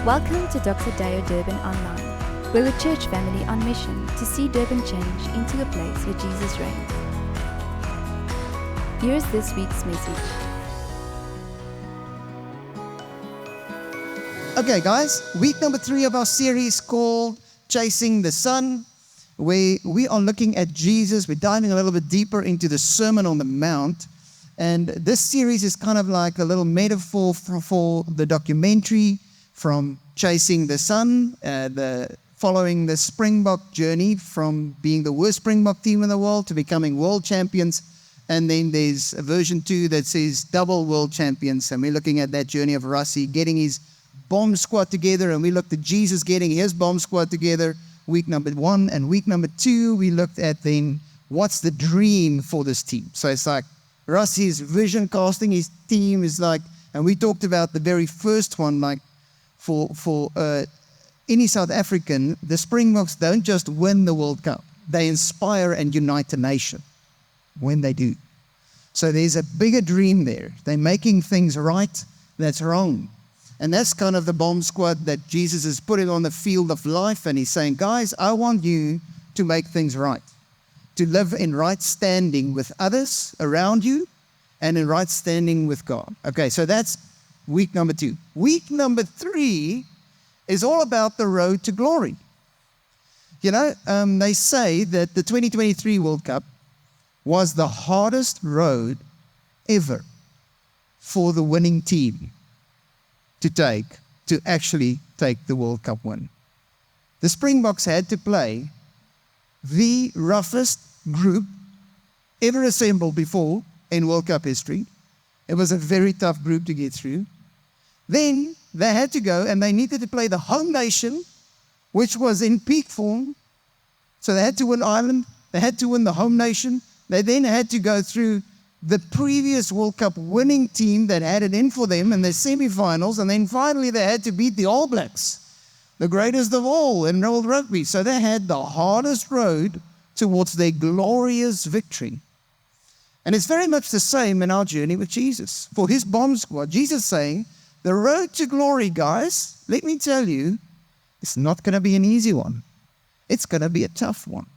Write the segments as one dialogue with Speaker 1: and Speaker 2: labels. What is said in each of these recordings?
Speaker 1: Welcome to Dr. Dayo Durban Online. We're a church family on mission to see Durban change into a place where Jesus reigns. Here's this week's message.
Speaker 2: Okay, guys, week number 3 of our series called Chasing the Sun, where we are looking at Jesus. We're diving a little bit deeper into the Sermon on the Mount. And this series is kind of like a little metaphor for the documentary from Chasing the Sun, following the Springbok journey from being the worst Springbok team in the world to becoming world champions. And then there's a version 2 that says double world champions. And we're looking at that journey of Rassie getting his bomb squad together. And we looked at Jesus getting his bomb squad together. Week number 1 and week number 2, we looked at then what's the dream for this team. So it's like Rassie's vision casting, his team is like, and we talked about the very first one, like for any South African, the Springboks don't just win the World Cup. They inspire and unite a nation when they do. So there's a bigger dream there. They're making things right that's wrong. And that's kind of the bomb squad that Jesus is putting on the field of life. And he's saying, guys, I want you to make things right, to live in right standing with others around you and in right standing with God. Okay, so that's week number 2. Week number 3 is all about the road to glory. You know, they say that the 2023 World Cup was the hardest road ever for the winning team to actually take the World Cup win. The Springboks had to play the roughest group ever assembled before in World Cup history. It was a very tough group to get through. Then they had to go and they needed to play the home nation, which was in peak form. So they had to win Ireland. They had to win the home nation. They then had to go through the previous World Cup winning team that had it in for them in the semi-finals. And then finally they had to beat the All Blacks, the greatest of all in world rugby. So they had the hardest road towards their glorious victory. And it's very much the same in our journey with Jesus. For his bomb squad, Jesus saying, the road to glory, guys, let me tell you, it's not going to be an easy one. It's going to be a tough one.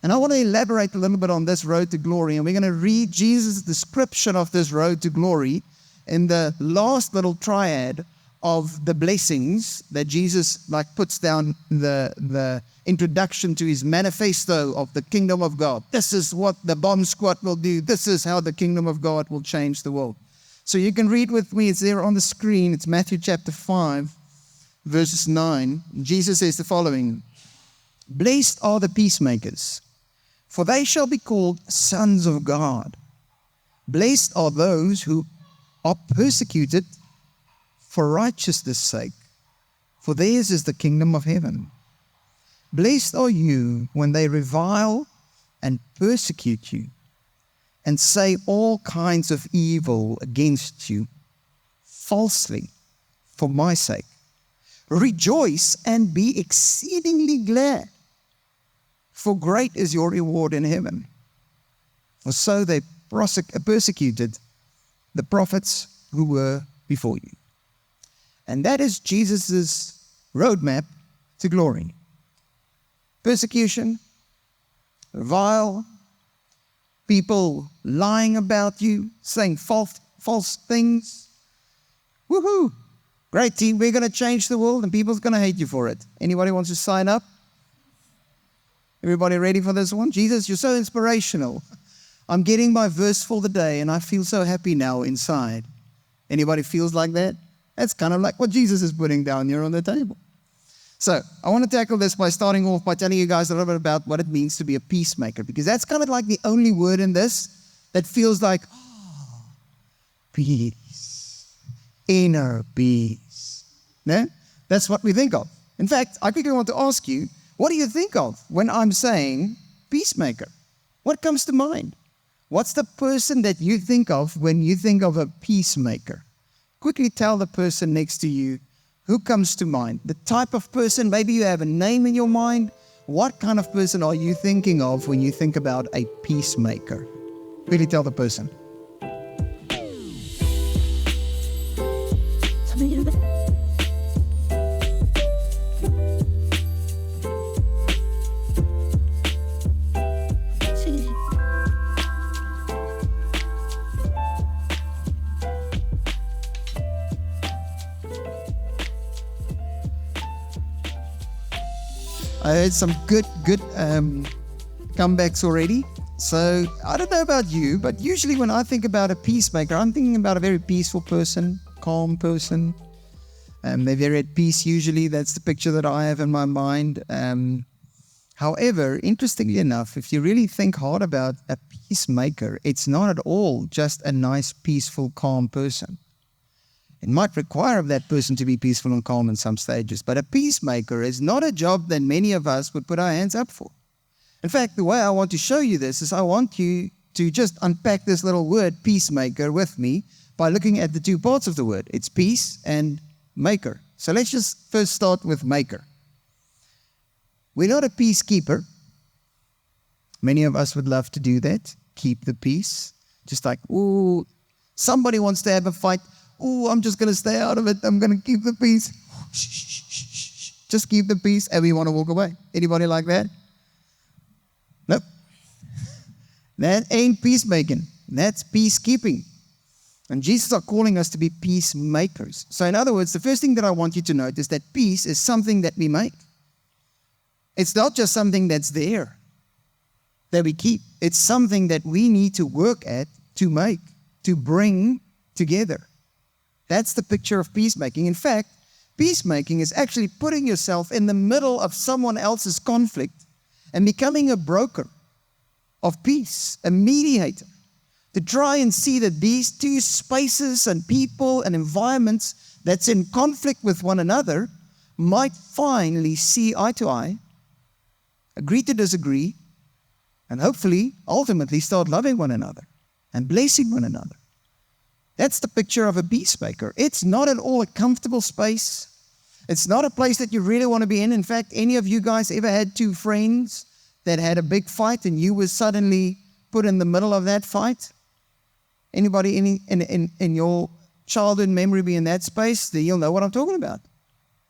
Speaker 2: And I want to elaborate a little bit on this road to glory. And we're going to read Jesus' description of this road to glory in the last little triad of the blessings that Jesus puts down the introduction to his manifesto of the kingdom of God. This is what the bomb squad will do. This is how the kingdom of God will change the world. So you can read with me. It's there on the screen. It's Matthew chapter 5, verses 9. Jesus says the following: Blessed are the peacemakers, for they shall be called sons of God. Blessed are those who are persecuted for righteousness' sake, for theirs is the kingdom of heaven. Blessed are you when they revile and persecute you, and say all kinds of evil against you, falsely, for my sake. Rejoice and be exceedingly glad, for great is your reward in heaven. For so they persecuted the prophets who were before you. And that is Jesus' roadmap to glory. Persecution, revile, people lying about you, saying false things. Woohoo! Great team, we're going to change the world and people's going to hate you for it. Anybody wants to sign up? Everybody ready for this one? Jesus, you're so inspirational. I'm getting my verse for the day and I feel so happy now inside. Anybody feels like that? That's kind of like what Jesus is putting down here on the table. So I want to tackle this by starting off by telling you guys a little bit about what it means to be a peacemaker, because that's kind of like the only word in this that feels like, peace, inner peace. No? That's what we think of. In fact, I quickly want to ask you, what do you think of when I'm saying peacemaker? What comes to mind? What's the person that you think of when you think of a peacemaker? Quickly tell the person next to you who comes to mind. The type of person, maybe you have a name in your mind. What kind of person are you thinking of when you think about a peacemaker? Quickly tell the person. I heard some good comebacks already. So I don't know about you, but usually when I think about a peacemaker, I'm thinking about a very peaceful person, calm person. They're very at peace usually. That's the picture that I have in my mind. However, interestingly enough, if you really think hard about a peacemaker, it's not at all just a nice, peaceful, calm person. It might require of that person to be peaceful and calm in some stages, but a peacemaker is not a job that many of us would put our hands up for. In fact, the way I want to show you this is I want you to just unpack this little word peacemaker with me by looking at the two parts of the word. It's peace and maker. So let's just first start with maker. We're not a peacekeeper. Many of us would love to do that, keep the peace. Just like, ooh, somebody wants to have a fight. Ooh, I'm just going to stay out of it. I'm going to keep the peace. Just keep the peace, and we want to walk away. Anybody like that? Nope. That ain't peacemaking. That's peacekeeping. And Jesus is calling us to be peacemakers. So in other words, the first thing that I want you to note is that peace is something that we make. It's not just something that's there, that we keep. It's something that we need to work at, to make, to bring together. That's the picture of peacemaking. In fact, peacemaking is actually putting yourself in the middle of someone else's conflict and becoming a broker of peace, a mediator, to try and see that these two spaces and people and environments that's in conflict with one another might finally see eye to eye, agree to disagree, and hopefully, ultimately, start loving one another and blessing one another. That's the picture of a peacemaker. It's not at all a comfortable space. It's not a place that you really want to be in. In fact, any of you guys ever had two friends that had a big fight and you were suddenly put in the middle of that fight? Anybody in your childhood memory be in that space? Then you'll know what I'm talking about.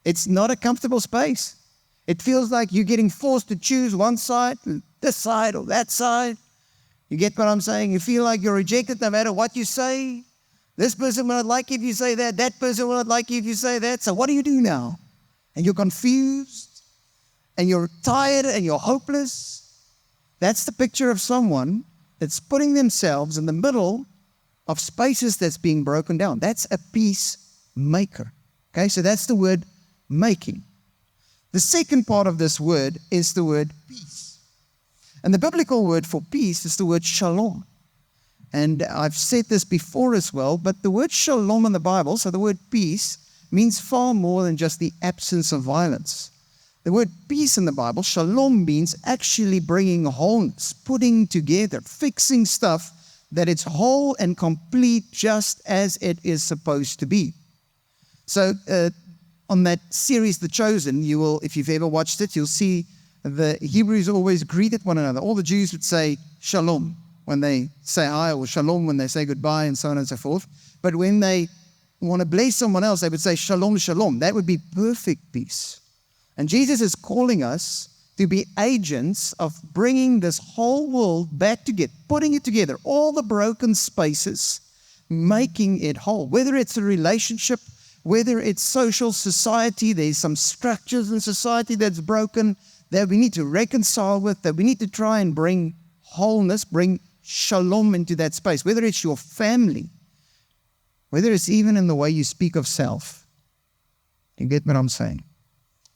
Speaker 2: It's not a comfortable space. It feels like you're getting forced to choose one side, this side or that side. You get what I'm saying? You feel like you're rejected no matter what you say. This person will not like you if you say that. That person will not like you if you say that. So what do you do now? And you're confused, and you're tired, and you're hopeless. That's the picture of someone that's putting themselves in the middle of spaces that's being broken down. That's a peacemaker. Okay, so that's the word making. The second part of this word is the word peace. And the biblical word for peace is the word shalom. And I've said this before as well, but the word shalom in the Bible, so the word peace, means far more than just the absence of violence. The word peace in the Bible, shalom, means actually bringing wholeness, putting together, fixing stuff that it's whole and complete just as it is supposed to be. So on that series, The Chosen, you will, if you've ever watched it, you'll see the Hebrews always greeted one another. All the Jews would say shalom when they say hi, or shalom when they say goodbye, and so on and so forth. But when they want to bless someone else, they would say shalom, shalom. That would be perfect peace. And Jesus is calling us to be agents of bringing this whole world back together, putting it together, all the broken spaces, making it whole. Whether it's a relationship, whether it's social society, there's some structures in society that's broken that we need to reconcile with, that we need to try and bring wholeness, bring shalom into that space, whether it's your family, whether it's even in the way you speak of self. You get what I'm saying?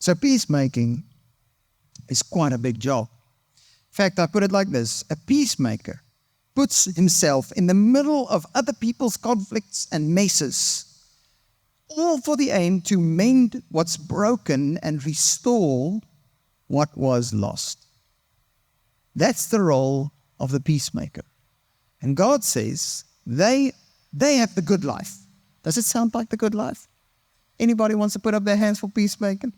Speaker 2: So peacemaking is quite a big job. In fact, I put it like this: a peacemaker puts himself in the middle of other people's conflicts and messes, all for the aim to mend what's broken and restore what was lost. That's the role of the peacemaker. And God says they have the good life. Does it sound like the good life? Anybody wants to put up their hands for peacemaking?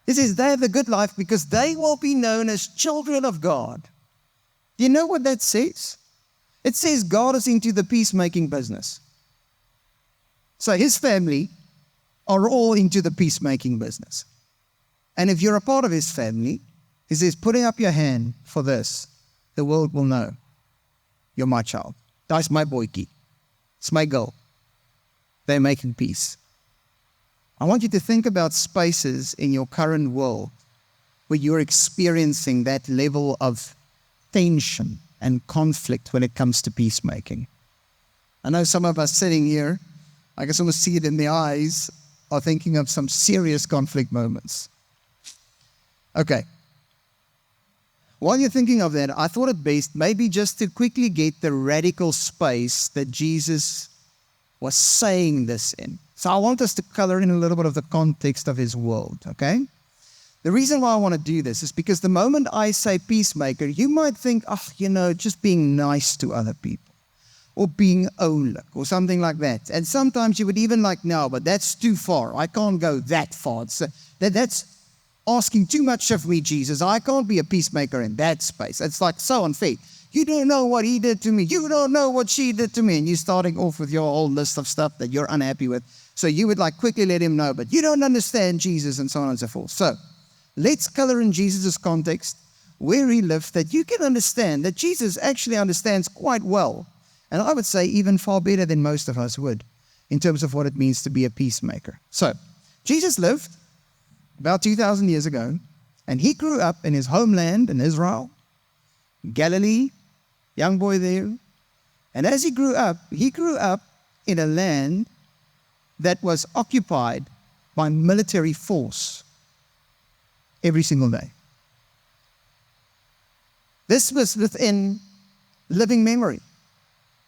Speaker 2: It says they have the good life because they will be known as children of God. Do you know what that says? It says God is into the peacemaking business. So his family are all into the peacemaking business. And if you're a part of his family, he says, putting up your hand for this, the world will know you're my child. That's my boykie. It's my girl. They're making peace. I want you to think about spaces in your current world where you're experiencing that level of tension and conflict when it comes to peacemaking. I know some of us sitting here, I can almost see it in the eyes, are thinking of some serious conflict moments. Okay. While you're thinking of that, I thought it best maybe just to quickly get the radical space that Jesus was saying this in. So I want us to color in a little bit of the context of his world, okay? The reason why I want to do this is because the moment I say peacemaker, you might think, just being nice to other people, or being oulik, or something like that. And sometimes you would even no, but that's too far. I can't go that far. So that's asking too much of me, Jesus. I can't be a peacemaker in that space. It's so unfair. You don't know what he did to me. You don't know what she did to me. And you're starting off with your whole list of stuff that you're unhappy with. So you would quickly let him know, but you don't understand Jesus, and so on and so forth. So let's color in Jesus' context, where he lived, that you can understand that Jesus actually understands quite well. And I would say even far better than most of us would, in terms of what it means to be a peacemaker. So Jesus lived about 2,000 years ago, and he grew up in his homeland in Israel, Galilee, young boy there. And as he grew up in a land that was occupied by military force every single day. This was within living memory.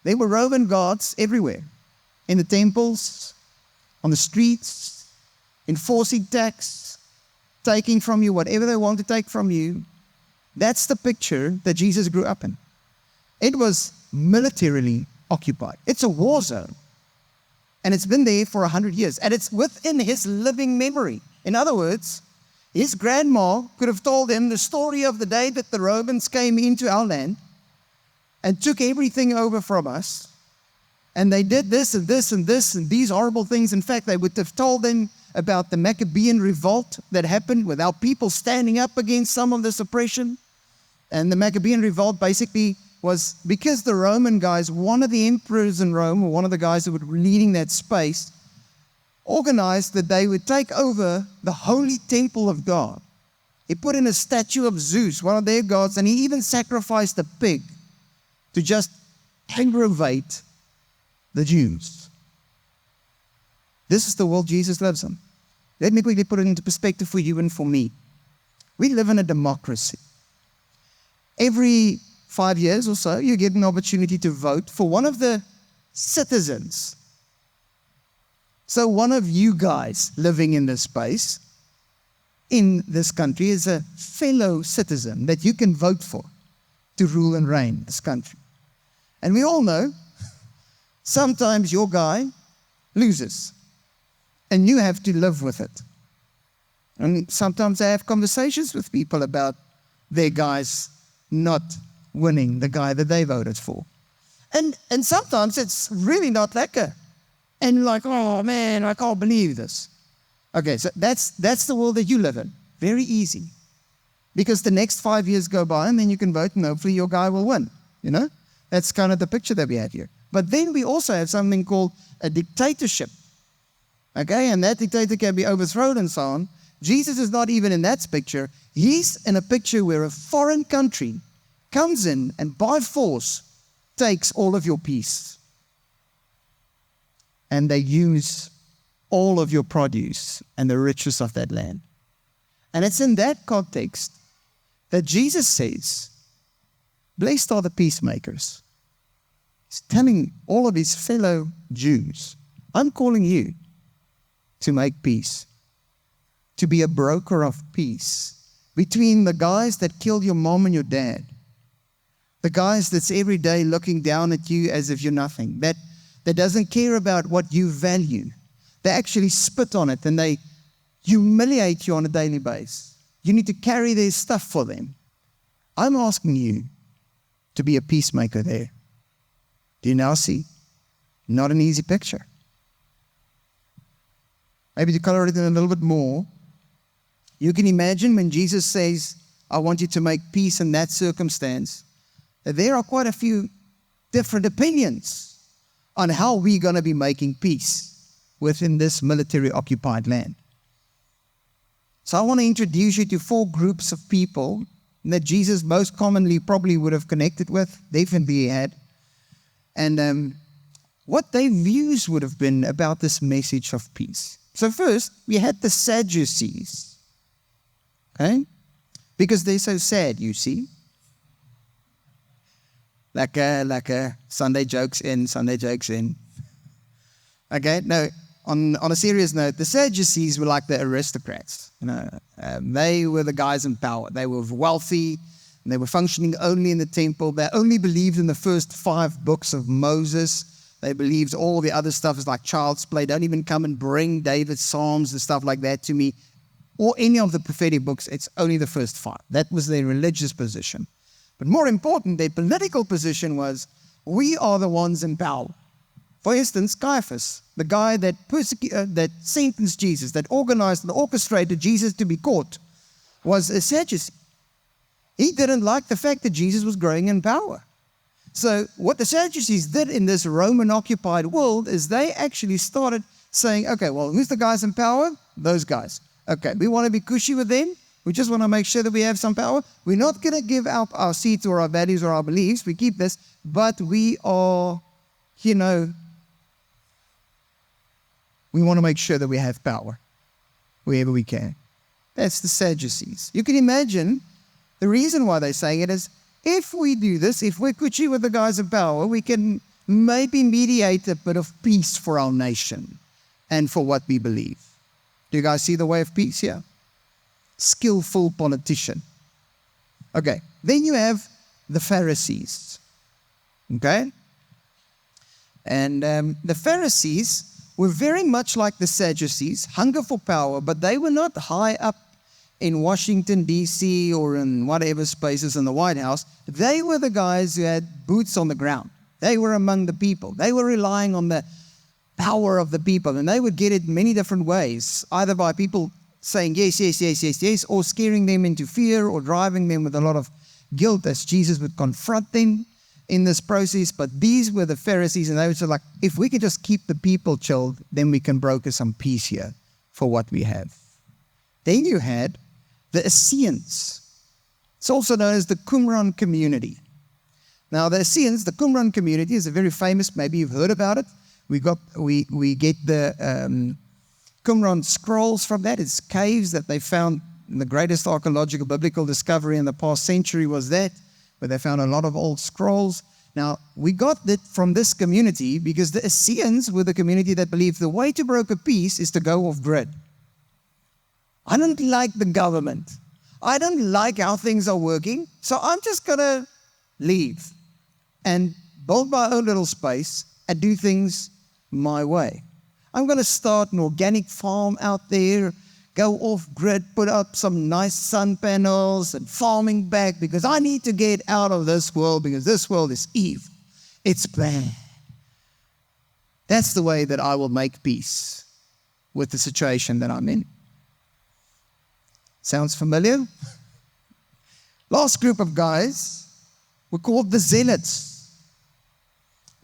Speaker 2: There were Roman guards everywhere, in the temples, on the streets, enforcing tax, taking from you whatever they want to take from you. That's the picture that Jesus grew up in. It was militarily occupied. It's a war zone. And it's been there for 100 years. And it's within his living memory. In other words, his grandma could have told him the story of the day that the Romans came into our land and took everything over from us. And they did this and this and this and these horrible things. In fact, they would have told them about the Maccabean revolt that happened with our people standing up against some of this oppression. And the Maccabean revolt basically was because the Roman guys, one of the emperors in Rome, or one of the guys who were leading that space, organized that they would take over the holy temple of God. He put in a statue of Zeus, one of their gods, and he even sacrificed a pig to just aggravate the Jews. This is the world Jesus lives in. Let me quickly put it into perspective for you and for me. We live in a democracy. Every 5 years or so, you get an opportunity to vote for one of the citizens. So one of you guys living in this space, in this country, is a fellow citizen that you can vote for to rule and reign this country. And we all know, sometimes your guy loses, and you have to live with it. And sometimes I have conversations with people about their guys not winning the guy that they voted for. And sometimes it's really not lekker. And oh man, I can't believe this. Okay, so that's the world that you live in. Very easy. Because the next 5 years go by and then you can vote and hopefully your guy will win. That's kind of the picture that we have here. But then we also have something called a dictatorship. Okay, and that dictator can be overthrown and so on. Jesus is not even in that picture. He's in a picture where a foreign country comes in and by force takes all of your peace. And they use all of your produce and the riches of that land. And it's in that context that Jesus says, blessed are the peacemakers. He's telling all of his fellow Jews, I'm calling you to make peace, to be a broker of peace between the guys that killed your mom and your dad, the guys that's every day looking down at you as if you're nothing, that doesn't care about what you value. They actually spit on it and they humiliate you on a daily basis. You need to carry their stuff for them. I'm asking you to be a peacemaker there. Do you now see? Not an easy picture. Maybe to color it in a little bit more, you can imagine when Jesus says, I want you to make peace in that circumstance, that there are quite a few different opinions on how we're going to be making peace within this military occupied land. So I want to introduce you to 4 groups of people that Jesus most commonly probably would have connected with, definitely he had, and what their views would have been about this message of peace. So first, we had the Sadducees, okay? Because they're so sad, you see. Like a Sunday jokes in, Sunday jokes in. Okay, no, on a serious note, the Sadducees were like the aristocrats. They were the guys in power. They were wealthy, and they were functioning only in the temple. They only believed in the first 5 books of Moses. They believed all the other stuff is like child's play. Don't even come and bring David's Psalms and stuff like that to me, or any of the prophetic books. It's only the first 5. That was their religious position. But more important, their political position was, we are the ones in power. For instance, Caiaphas, the guy that sentenced Jesus, that organized and orchestrated Jesus to be caught, was a Sadducee. He didn't like the fact that Jesus was growing in power. So what the Sadducees did in this Roman-occupied world is they actually started saying, okay, well, who's the guys in power? Those guys. Okay, we want to be cushy with them. We just want to make sure that we have some power. We're not going to give up our seats or our values or our beliefs. We keep this, but we are, we want to make sure that we have power wherever we can. That's the Sadducees. You can imagine the reason why they're saying it is, if we do this, if we're cushy with the guys in power, we can maybe mediate a bit of peace for our nation and for what we believe. Do you guys see the way of peace here? Skillful politician. Okay, then you have the Pharisees. Okay? And the Pharisees were very much like the Sadducees, hunger for power, but they were not high up in Washington, D.C. or in whatever spaces in the White House. They were the guys who had boots on the ground. They were among the people. They were relying on the power of the people, and they would get it many different ways, either by people saying yes, yes, yes, yes, yes, or scaring them into fear or driving them with a lot of guilt as Jesus would confront them in this process. But these were the Pharisees, and they would say, like, if we can just keep the people chilled, then we can broker some peace here for what we have. Then you had the Essenes. It's also known as the Qumran community. Now, the Essenes, the Qumran community, is a very famous, maybe you've heard about it. We get the Qumran scrolls from that. It's caves that they found. The greatest archaeological biblical discovery in the past century was that, where they found a lot of old scrolls. Now, we got that from this community because the Essenes were the community that believed the way to broker peace is to go off grid. I don't like the government. I don't like how things are working, so I'm just going to leave and build my own little space and do things my way. I'm going to start an organic farm out there, go off grid, put up some nice sun panels and farming back because I need to get out of this world because this world is evil. It's bad. That's the way that I will make peace with the situation that I'm in. Sounds familiar? Last group of guys were called the Zealots.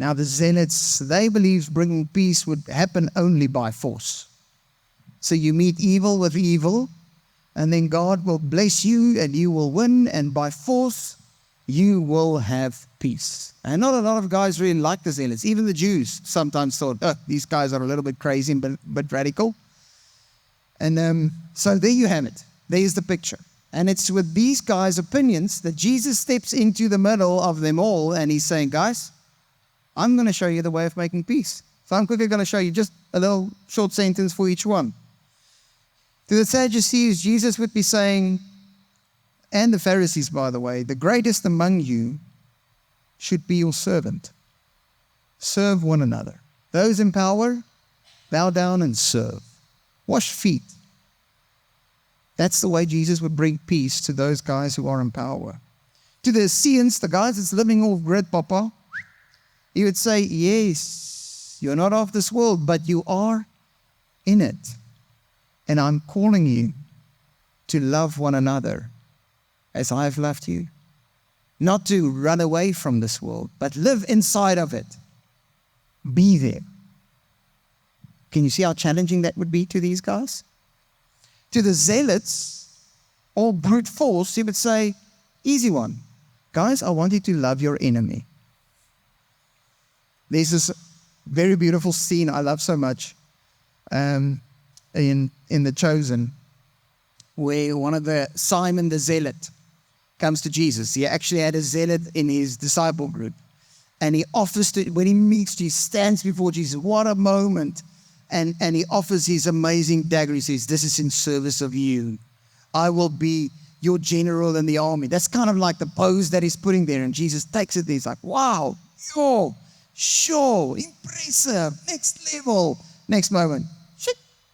Speaker 2: Now the Zealots, they believed bringing peace would happen only by force. So you meet evil with evil, and then God will bless you and you will win, and by force you will have peace. And not a lot of guys really like the Zealots. Even the Jews sometimes thought, oh, these guys are a little bit crazy and but radical. And so there you have it. There's the picture. And it's with these guys' opinions that Jesus steps into the middle of them all, and he's saying, guys, I'm going to show you the way of making peace. So I'm quickly going to show you just a little short sentence for each one. To the Sadducees, Jesus would be saying, and the Pharisees, by the way, the greatest among you should be your servant. Serve one another. Those in power, bow down and serve. Wash feet. That's the way Jesus would bring peace to those guys who are in power. To the Essenes, the guys that's living off grid, Papa, he would say, yes, you're not of this world, but you are in it. And I'm calling you to love one another as I've loved you. Not to run away from this world, but live inside of it. Be there. Can you see how challenging that would be to these guys? To the zealots, all brute force, he would say, easy one. Guys, I want you to love your enemy. There's this very beautiful scene I love so much in The Chosen, where one of Simon the Zealot comes to Jesus. He actually had a zealot in his disciple group. And he offers to, when he meets Jesus, stands before Jesus. What a moment. And he offers his amazing dagger. He says, this is in service of you. I will be your general in the army. That's kind of like the pose that he's putting there. And Jesus takes it and he's like, wow, sure, impressive, next level. Next moment,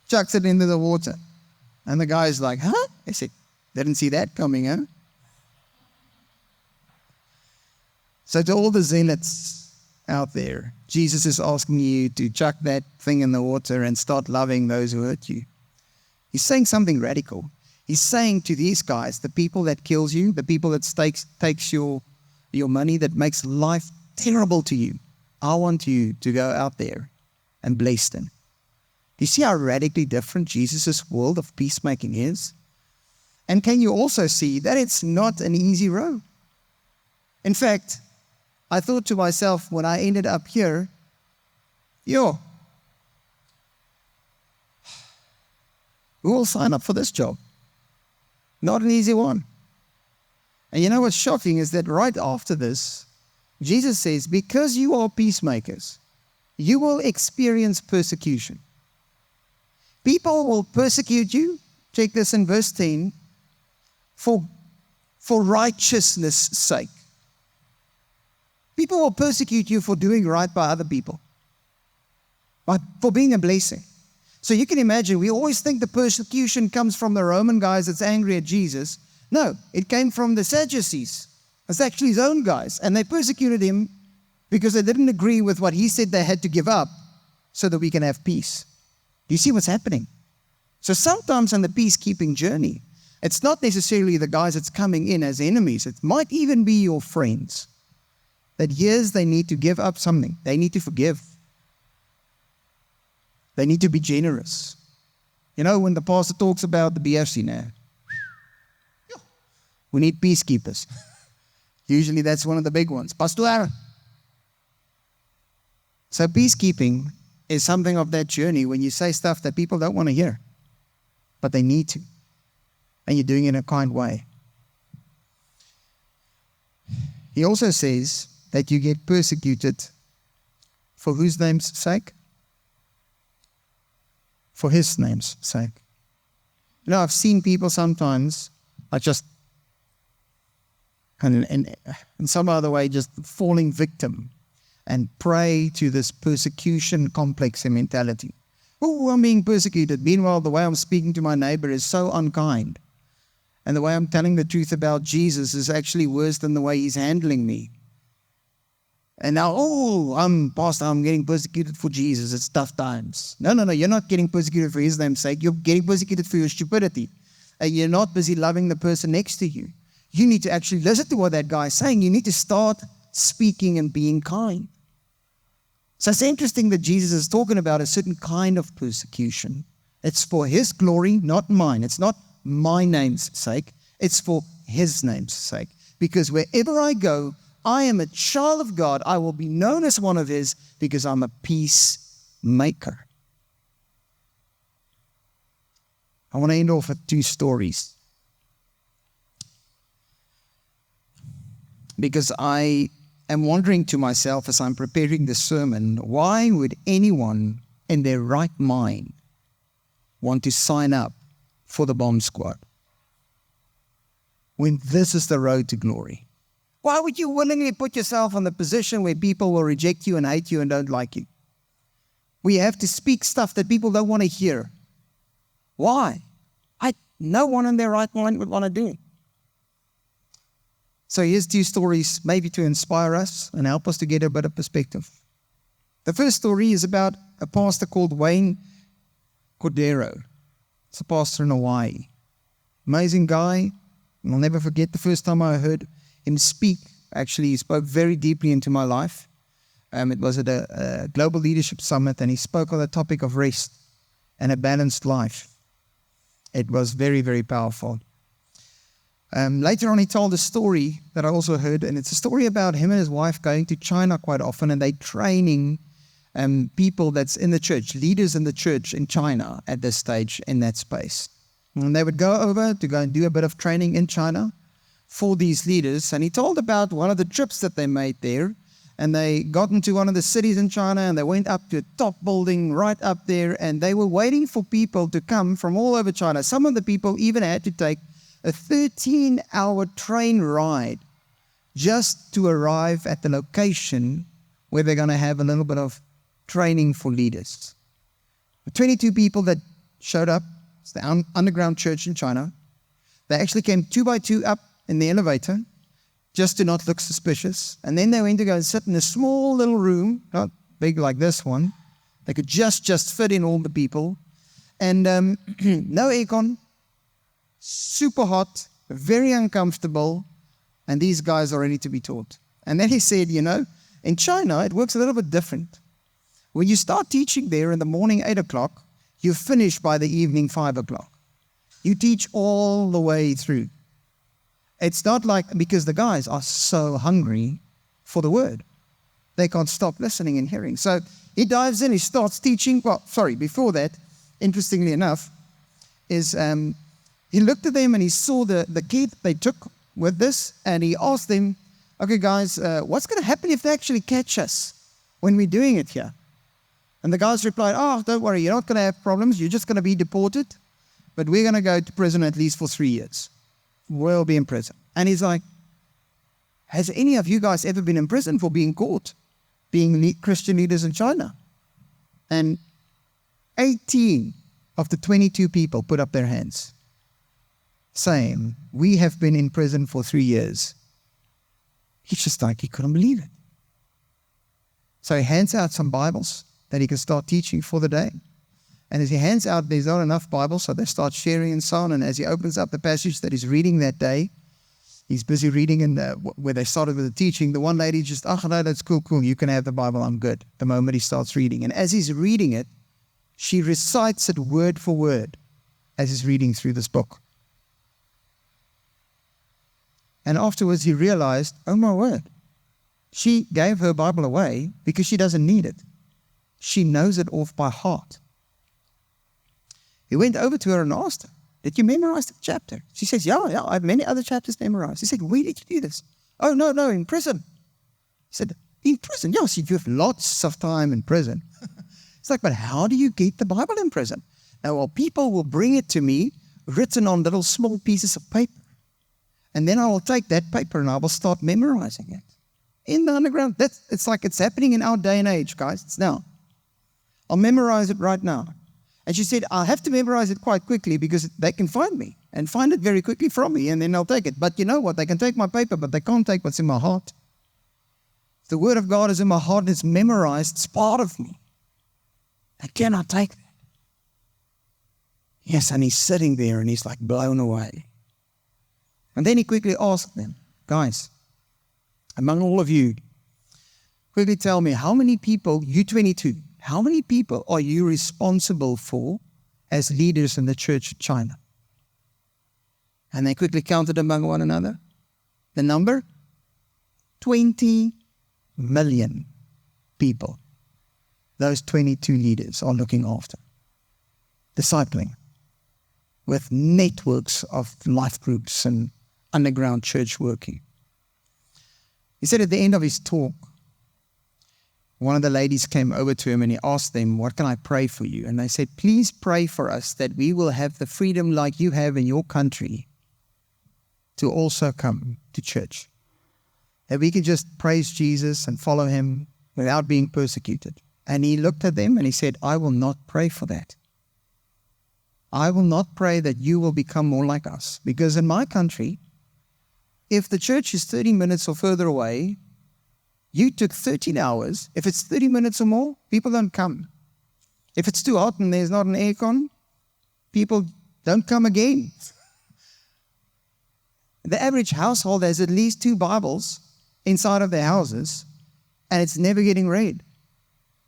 Speaker 2: chucks it into the water. And the guy's like, huh? I said, didn't see that coming, huh? So to all the zealots out there, Jesus is asking you to chuck that thing in the water and start loving those who hurt you. He's saying something radical. He's saying to these guys, the people that kills you, the people that takes your money, that makes life terrible to you, I want you to go out there and bless them. Do you see how radically different Jesus' world of peacemaking is? And can you also see that it's not an easy road? In fact, I thought to myself when I ended up here, who will sign up for this job? Not an easy one. And you know what's shocking is that right after this, Jesus says, because you are peacemakers, you will experience persecution. People will persecute you, check this in verse 10, for righteousness' sake. People will persecute you for doing right by other people, but for being a blessing. So you can imagine, we always think the persecution comes from the Roman guys that's angry at Jesus. No, it came from the Sadducees. It's actually his own guys. And they persecuted him because they didn't agree with what he said they had to give up so that we can have peace. Do you see what's happening? So sometimes on the peacekeeping journey, it's not necessarily the guys that's coming in as enemies. It might even be your friends. That yes, they need to give up something. They need to forgive. They need to be generous. You know, when the pastor talks about the BFC now, we need peacekeepers. Usually that's one of the big ones. Pastor. So peacekeeping is something of that journey when you say stuff that people don't want to hear, but they need to. And you're doing it in a kind way. He also says that you get persecuted for whose name's sake? For his name's sake. You know, I've seen people sometimes like just and in some other way just falling victim and prey to this persecution complex mentality. Oh, I'm being persecuted. Meanwhile, the way I'm speaking to my neighbor is so unkind. And the way I'm telling the truth about Jesus is actually worse than the way he's handling me. And now, Pastor, I'm getting persecuted for Jesus. It's tough times. No, you're not getting persecuted for his name's sake. You're getting persecuted for your stupidity. And you're not busy loving the person next to you. You need to actually listen to what that guy is saying. You need to start speaking and being kind. So it's interesting that Jesus is talking about a certain kind of persecution. It's for his glory, not mine. It's not my name's sake. It's for his name's sake. Because wherever I go, I am a child of God. I will be known as one of his because I'm a peacemaker. I want to end off with 2 stories. Because I am wondering to myself as I'm preparing this sermon, why would anyone in their right mind want to sign up for the bomb squad when this is the road to glory? Why would you willingly put yourself in the position where people will reject you and hate you and don't like you? We have to speak stuff that people don't want to hear. Why? No one in their right mind would want to do it. So here's 2 stories, maybe to inspire us and help us to get a bit of perspective. The first story is about a pastor called Wayne Cordero. It's a pastor in Hawaii. Amazing guy. And I'll never forget the first time I heard him speak. Actually, he spoke very deeply into my life. It was at a global leadership summit, and he spoke on the topic of rest and a balanced life. It was very, very powerful. Later on, he told a story that I also heard, and it's a story about him and his wife going to China quite often, and they training people that's in the church, leaders in the church in China at this stage in that space. And they would go over to go and do a bit of training in China for these leaders. And he told about one of the trips that they made there. And they got into one of the cities in China, and they went up to a top building right up there, and they were waiting for people to come from all over China. Some of the people even had to take a 13-hour train ride just to arrive at the location where they're going to have a little bit of training for leaders. The 22 people that showed up, it's the underground church in China. They actually came 2 by 2 up in the elevator just to not look suspicious. And then they went to go and sit in a small little room, not big like this one. They could just fit in all the people. And no aircon, super hot, very uncomfortable, and these guys are ready to be taught. And then he said, in China, it works a little bit different. When you start teaching there in the morning, 8 o'clock, you finish by the evening, 5 o'clock. You teach all the way through. It's not like, because the guys are so hungry for the word. They can't stop listening and hearing. So he dives in, he starts teaching. Before that, interestingly enough, is he looked at them and he saw the key that they took with this, and he asked them, okay, guys, what's going to happen if they actually catch us when we're doing it here? And the guys replied, don't worry, you're not going to have problems. You're just going to be deported, but we're going to go to prison at least for 3 years. We'll be in prison. And he's like, has any of you guys ever been in prison for being caught, being Christian leaders in China? And 18 of the 22 people put up their hands, saying, we have been in prison for 3 years. He's just like, he couldn't believe it. So he hands out some Bibles that he can start teaching for the day. And as he hands out, there's not enough Bibles, so they start sharing and so on. And as he opens up the passage that he's reading that day, he's busy reading where they started with the teaching. The one lady just, no, that's cool, you can have the Bible, I'm good. The moment he starts reading. And as he's reading it, she recites it word for word as he's reading through this book. And afterwards he realized, oh my word, she gave her Bible away because she doesn't need it. She knows it off by heart. He went over to her and asked her, did you memorize the chapter? She says, yeah, I have many other chapters memorized. He said, where did you do this? Oh, no, in prison. He said, in prison? Yeah, she said, you have lots of time in prison. It's like, but how do you get the Bible in prison? Now, well, people will bring it to me written on little small pieces of paper. And then I will take that paper and I will start memorizing it. In the underground, it's like it's happening in our day and age, guys. It's now. I'll memorize it right now. And she said, I'll have to memorize it quite quickly because they can find me and find it very quickly from me, and then they'll take it. But you know what? They can take my paper, but they can't take what's in my heart. The Word of God is in my heart and it's memorized. It's part of me. They cannot take that. Yes, and he's sitting there and he's like blown away. And then he quickly asked them, guys, among all of you, quickly tell me how many people, you 22, how many people are you responsible for as leaders in the church of China? And they quickly counted among one another. The number? 20 million people. Those 22 leaders are looking after. Discipling. With networks of life groups and underground church working. He said at the end of his talk, one of the ladies came over to him and he asked them, what can I pray for you? And they said, please pray for us that we will have the freedom like you have in your country to also come to church. That we can just praise Jesus and follow him without being persecuted. And he looked at them and he said, I will not pray for that. I will not pray that you will become more like us. Because in my country, if the church is 30 minutes or further away, you took 13 hours. If it's 30 minutes or more, people don't come. If it's too hot and there's not an aircon, people don't come again. The average household has at least 2 Bibles inside of their houses, and it's never getting read.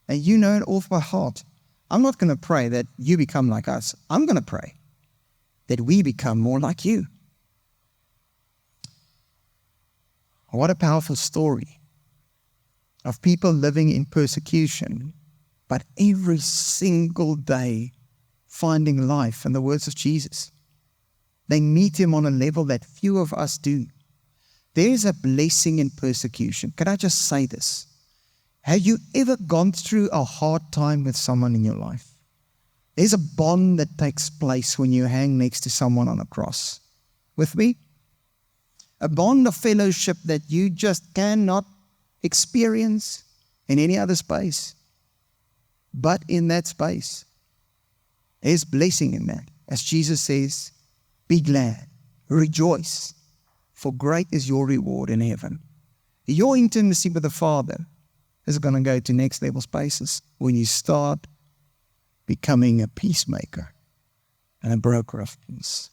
Speaker 2: And you know it off by heart. I'm not going to pray that you become like us. I'm going to pray that we become more like you. What a powerful story of people living in persecution, but every single day finding life in the words of Jesus. They meet him on a level that few of us do. There is a blessing in persecution. Can I just say this? Have you ever gone through a hard time with someone in your life? There's a bond that takes place when you hang next to someone on a cross. With me? A bond of fellowship that you just cannot experience in any other space. But in that space, there's blessing in that. As Jesus says, be glad, rejoice, for great is your reward in heaven. Your intimacy with the Father is going to go to next level spaces when you start becoming a peacemaker and a broker of peace.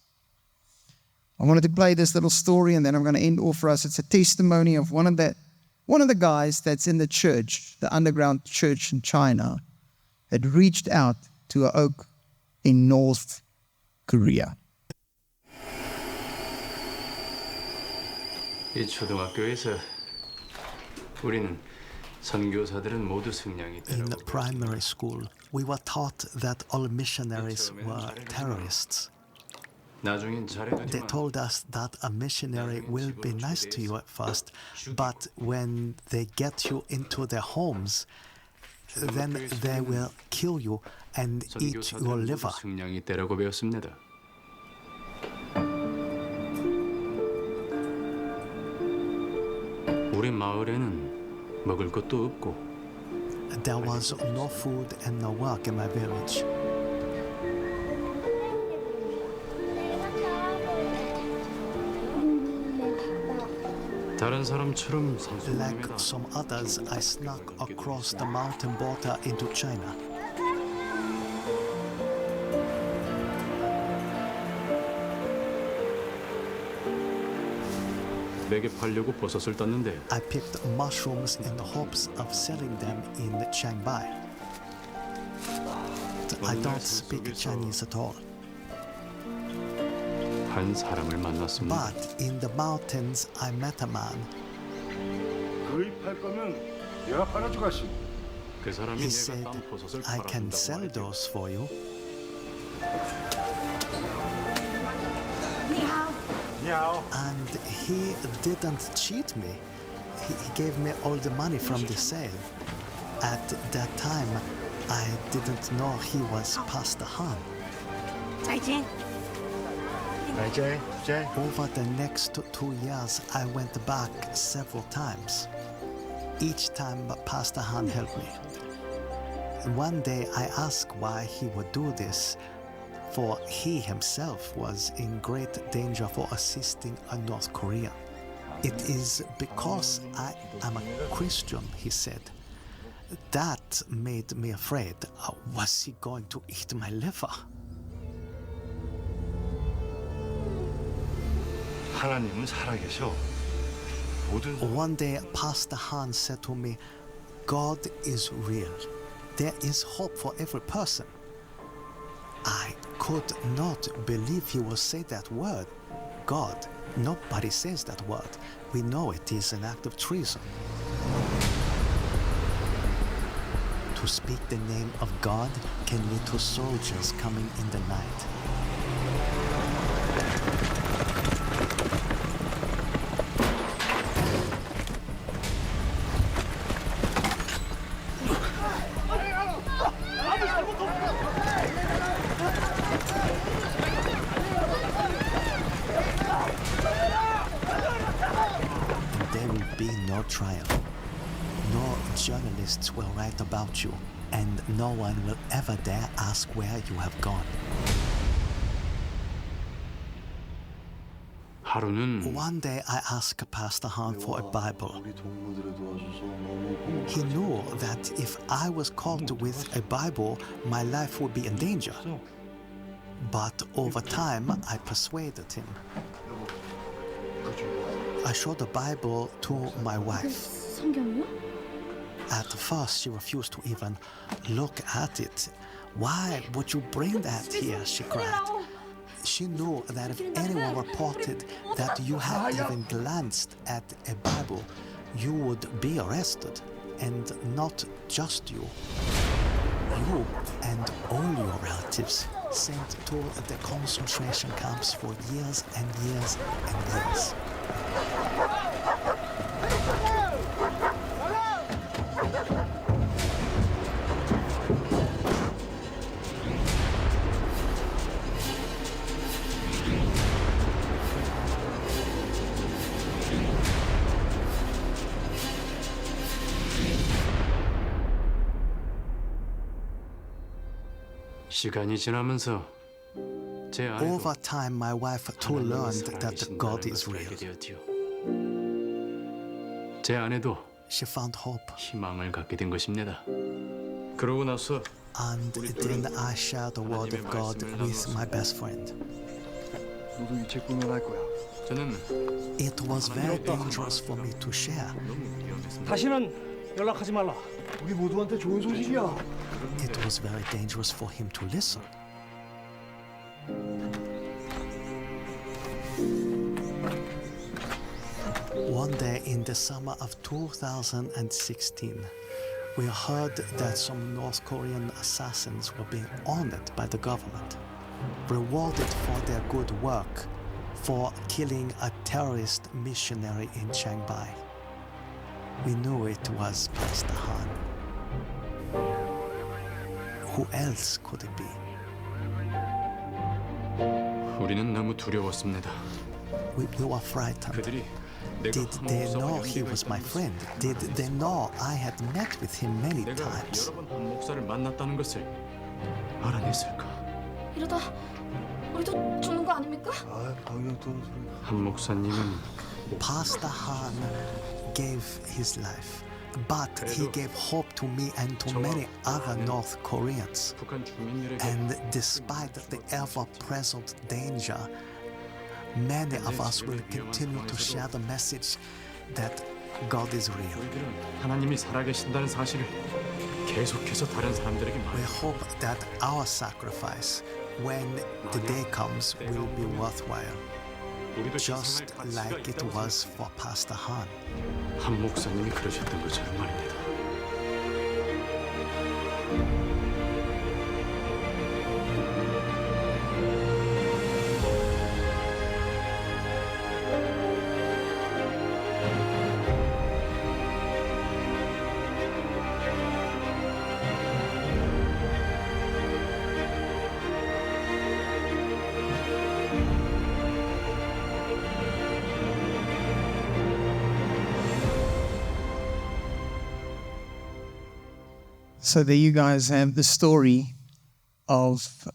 Speaker 2: I wanted to play this little story, and then I'm going to end off for us. It's a testimony of one of the guys that's in the church, the underground church in China, that reached out to an oak in North Korea.
Speaker 3: 이 초등학교에서 우리는 선교사들은 모두 승량이
Speaker 4: In
Speaker 3: 되라고
Speaker 4: primary school, we were taught that all missionaries were terrorists.
Speaker 3: 나중엔
Speaker 4: They
Speaker 3: 잘해두지만
Speaker 4: told us that a missionary will be nice to you at first, but when they get you into their homes, then they will kill you and eat your
Speaker 3: 선교사들은 모두
Speaker 4: liver.
Speaker 3: 승량이 되라고 배웠습니다. 우리 마을에는 먹을 것도 없고
Speaker 4: There was no food and no work in my village.
Speaker 3: 다른 사람처럼
Speaker 4: Like
Speaker 3: 산소입니다.
Speaker 4: some others, I snuck across the mountain border into China.
Speaker 3: 내게 팔려고 버섯을 땄는데
Speaker 4: I picked mushrooms in the hopes of selling them in Chiangmai. I don't speak Chinese at all.
Speaker 3: 한 사람을 만났습니다.
Speaker 4: But in the mountains, I met a man.
Speaker 5: 구입할 거면 내가 팔아주겠어.
Speaker 3: 그 사람이
Speaker 4: He
Speaker 3: 내가
Speaker 4: said,
Speaker 3: 딴 버섯을
Speaker 4: I can
Speaker 3: 팔아준다고
Speaker 4: sell
Speaker 3: 하니까
Speaker 4: those for you. And he didn't cheat me. He gave me all the money from the sale. At that time, I didn't know he was Pastor Han.
Speaker 5: 再见，再。
Speaker 4: Over the next 2 years, I went back several times. Each time, Pastor Han helped me. One day, I asked why he would do this, for he himself was in great danger for assisting a North Korean. It is because I am a Christian, he said. That made me afraid. Was he going to eat my liver?
Speaker 5: 하나님은 살아계셔. 모든
Speaker 4: One day, Pastor Han said to me, God is real. There is hope for every person. I could not believe he would say that word. God. Nobody says that word. We know it is an act of treason. To speak the name of God can lead to soldiers coming in the night. There will be no trial. No journalists will write about you, and no one will ever dare ask where you have gone.
Speaker 3: 하루는
Speaker 4: One day I asked Pastor Han for a Bible. He knew that if I was caught with a Bible, my life would be in danger. But over time, I persuaded him. I showed the Bible to my wife.
Speaker 1: 성경이요?
Speaker 4: At first, she refused to even look at it. Why would you bring that here? She cried. She knew that if anyone reported that you had even glanced at a Bible, you would be arrested. And not just you. You and all your relatives sent to the concentration camps for years and years and years.
Speaker 3: 시간이 지나면서 제 아내도
Speaker 4: Over time, my wife too
Speaker 3: 하나님을
Speaker 4: learned that God
Speaker 3: 살아계신다는
Speaker 4: is
Speaker 3: 것을
Speaker 4: real.
Speaker 3: 알게 되었지요. 제 아내도
Speaker 4: She found hope,
Speaker 3: 희망을 갖게 된 것입니다. 그러고 나서
Speaker 4: and then I shared the word of God with my best friend.
Speaker 5: 너도 유책 공연할 거야.
Speaker 3: 저는
Speaker 4: It was very dangerous for me to share.
Speaker 3: 너무 위험했습니다.
Speaker 6: 다시는 연락하지 말라.
Speaker 5: 우리 모두한테 좋은 소식이야.
Speaker 4: It was very dangerous for him to listen. One day in the summer of 2016, we heard that some North Korean assassins were being honored by the government, rewarded for their good work for killing a terrorist missionary in Chiang-Mai. We knew it was Pastor Han. Who else could it be?
Speaker 3: 우리는 너무 두려웠습니다.
Speaker 4: We were frightened.
Speaker 3: 그들이 내가
Speaker 4: Did they
Speaker 3: 한
Speaker 4: know
Speaker 3: 목사와
Speaker 4: he was my
Speaker 3: 연결이
Speaker 4: friend? Did they know I had met with him many
Speaker 3: 내가
Speaker 4: times?
Speaker 3: 여러 번 한 목사를 만났다는 것을 알아냈을까?
Speaker 7: 이러다 우리도 죽는 거 아닙니까?
Speaker 5: 아, 방역 도는 소리.
Speaker 3: 한 목사님은
Speaker 4: Pastor Han gave his life, but he gave hope to me and to many other North Koreans.
Speaker 3: 북한 주민들에게
Speaker 4: And despite the ever-present danger, many of us will continue to share the message that God is real.
Speaker 3: 우리들은 하나님이 살아계신다는 사실을 계속해서 다른 사람들에게
Speaker 4: We
Speaker 3: 말해.
Speaker 4: hope that our sacrifice, when the day comes, will be worthwhile,
Speaker 3: 우리도
Speaker 4: just
Speaker 3: 희생할 가치가
Speaker 4: like it
Speaker 3: 있다고
Speaker 4: was for Pastor Han.
Speaker 3: 한 목사님이 그러셨던 것처럼 말입니다.
Speaker 2: So there you guys have the story of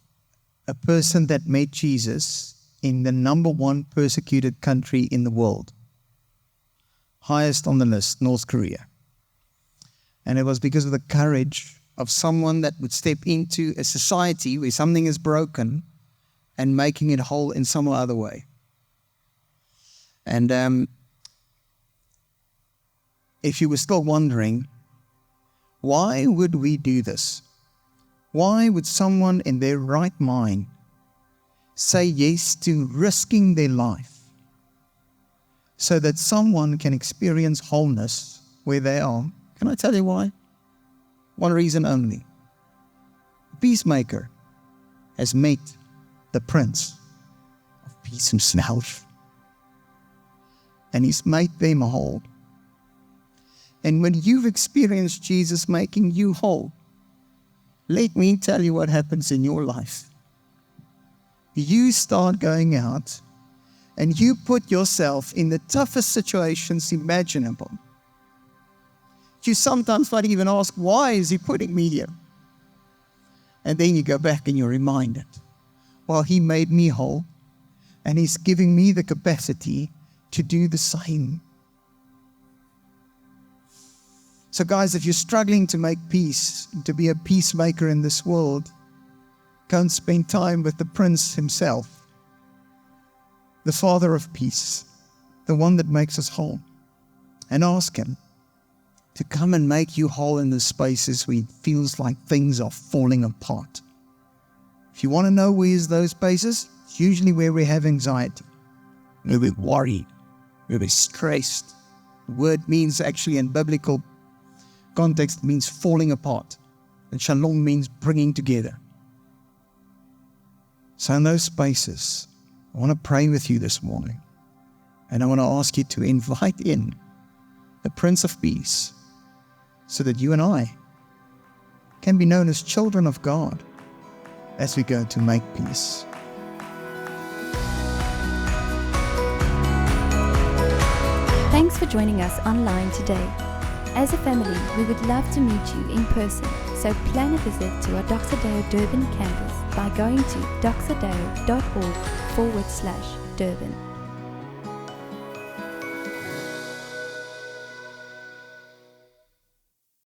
Speaker 2: a person that met Jesus in the #1 persecuted country in the world. Highest on the list, North Korea. And it was because of the courage of someone that would step into a society where something is broken and making it whole in some other way. And if you were still wondering, why would we do this? Why would someone in their right mind say yes to risking their life so that someone can experience wholeness where they are? Can I tell you why? One reason only. The peacemaker has met the Prince of Peace himself, and he's made them whole. And when you've experienced Jesus making you whole, let me tell you what happens in your life. You start going out and you put yourself in the toughest situations imaginable. You sometimes might even ask, why is he putting me here? And then you go back and you're reminded, well, he made me whole and he's giving me the capacity to do the same. So guys, if you're struggling to make peace, to be a peacemaker in this world, go and spend time with the Prince himself, the Father of peace, the one that makes us whole, and ask him to come and make you whole in the spaces where it feels like things are falling apart. If you want to know where's those spaces, It's usually where we have anxiety, where we're worried, where we're stressed. The word means actually in biblical context means falling apart. And shalom means bringing together. So in those spaces, I want to pray with you this morning. And I want to ask you to invite in the Prince of Peace so that you and I can be known as children of God as we go to make peace.
Speaker 1: Thanks for joining us online today. As a family, we would love to meet you in person, so plan a visit to our Dr. Deo Durban campus by going to drdeo.org/Durban.